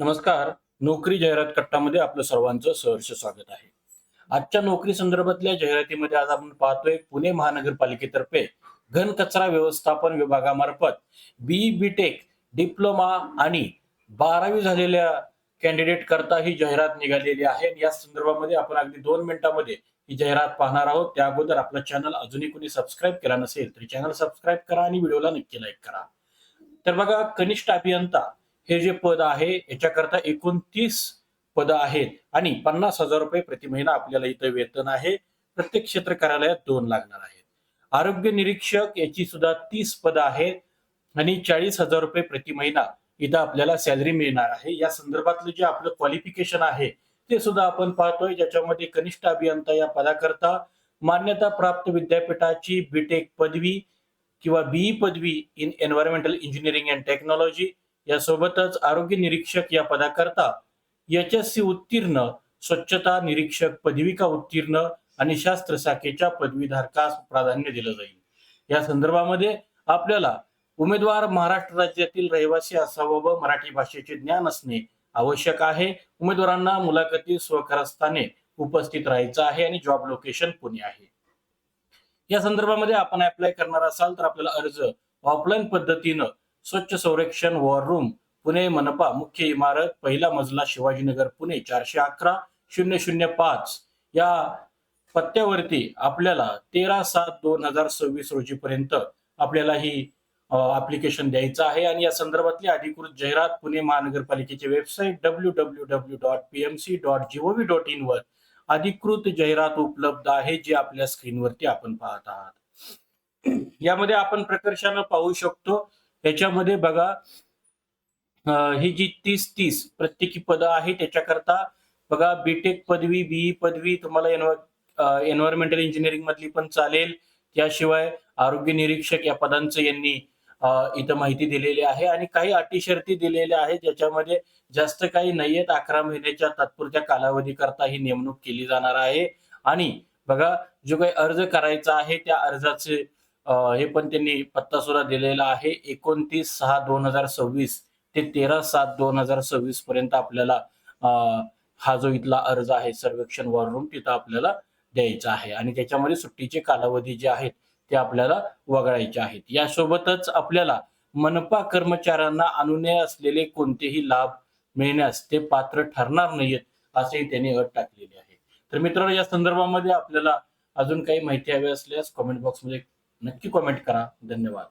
नमस्कार. नोकरी जाहिरात कट्टामध्ये आपलं सर्वांचं सहर्ष स्वागत आहे. आजच्या नोकरी संदर्भातल्या जाहिरातीमध्ये आज आपण पाहतोय पुणे महानगरपालिकेतर्फे घन कचरा व्यवस्थापन विभागामार्फत बी.टेक, डिप्लोमा आणि 12वी झालेल्या कॅन्डिडेट करता ही जाहिरात निघालेली आहे. आणि या संदर्भामध्ये आपण अगदी 2 मिनिटांमध्ये ही जाहिरात पाहणार आहोत. त्या अगोदर आपलं चॅनल अजूनही कोणी सबस्क्राईब केला नसेल तर चॅनल सबस्क्राईब करा आणि व्हिडिओला नक्की लाईक करा. तर बघा, कनिष्ठ अभियंता हे जे पद आहे याच्याकरता 29 पद आहेत आणि 50,000 रुपये प्रति महिना आपल्याला इथं वेतन आहे. प्रत्येक क्षेत्र कार्यालयात 2 लागणार आहेत. आरोग्य निरीक्षक याची सुद्धा 30 पद आहेत आणि 40,000 रुपये प्रति महिना इथं आपल्याला सॅलरी मिळणार आहे. या संदर्भातलं जे आपलं क्वालिफिकेशन आहे ते सुद्धा आपण पाहतोय, ज्याच्यामध्ये कनिष्ठ अभियंता या पदाकरता मान्यता प्राप्त विद्यापीठाची बी.टेक पदवी किंवा बीई पदवी in environmental engineering and technology, यासोबतच आरोग्य निरीक्षक या पदाकरता एचएससी उत्तीर्ण, स्वच्छता निरीक्षक पदविका उत्तीर्ण आणि शास्त्र शाखेच्या पदवीधारकास प्राधान्य दिलं जाईल. या संदर्भामध्ये आपल्याला उमेदवार महाराष्ट्र राज्यातील रहिवासी असावं व मराठी भाषेचे ज्ञान असणे आवश्यक आहे. उमेदवारांना मुलाखती स्वखरस्थाने उपस्थित राहायचं आहे आणि जॉब लोकेशन पुणे आहे. या संदर्भामध्ये आपण अप्लाय करणार असाल तर आपल्याला अर्ज ऑफलाईन पद्धतीनं स्वच्छ संरक्षण वॉर रूम, पुणे मनपा, मुख्य इमारत, पहिला मजला, शिवाजीनगर, पुणे 411-005 या पत्त्यावरती आपल्याला 13/7/2026 रोजी पर्यंत आपल्याला ही ऍप्लिकेशन द्यायचं आहे. आणि या संदर्भातली अधिकृत जाहिरात पुणे महानगरपालिकेची वेबसाईट www.pmc.gov.in वर अधिकृत जाहिरात उपलब्ध आहे, जी आपल्या स्क्रीनवरती आपण पाहत आहात. यामध्ये आपण प्रकर्षानं पाहू शकतो. याच्यामध्ये बघा, ही जी 30 प्रत्येकी पद आहे त्याच्याकरता बघा, बीटेक पदवी, बीई पदवी तुम्हाला एन्व्हायरमेंटल इंजिनिअरिंग मधली पण चालेल. त्याशिवाय आरोग्य निरीक्षक या पदांचं यांनी इथं माहिती दिलेली आहे आणि काही अटी शर्ती दिलेल्या आहेत, ज्याच्यामध्ये जास्त काही नाहीयेत. 11 महिन्याच्या तात्पुरत्या कालावधी करता ही नेमणूक केली जाणार आहे. आणि बघा, जो काही अर्ज करायचा आहे त्या अर्जाचे हे पण त्यांनी पत्ता सुद्धा दिलेला आहे. 29/6/2026 ते 13/7/2026 पर्यंत आपल्याला हा जो इथला अर्ज आहे सर्वेक्षण वॉर रूम तिथं आपल्याला द्यायचा आहे. आणि त्याच्यामध्ये सुट्टीचे कालावधी जे आहेत ते आपल्याला वगळायचे आहेत. यासोबतच आपल्याला मनपा कर्मचाऱ्यांना अनुज्ञेय असलेले कोणतेही लाभ मिळण्यास ते पात्र ठरणार नाहीत, असेही त्यांनी अट टाकलेली आहे. तर मित्रांनो, या संदर्भामध्ये आपल्याला अजून काही माहिती हवी असल्यास कमेंट बॉक्समध्ये नक्की कमेंट करा. धन्यवाद.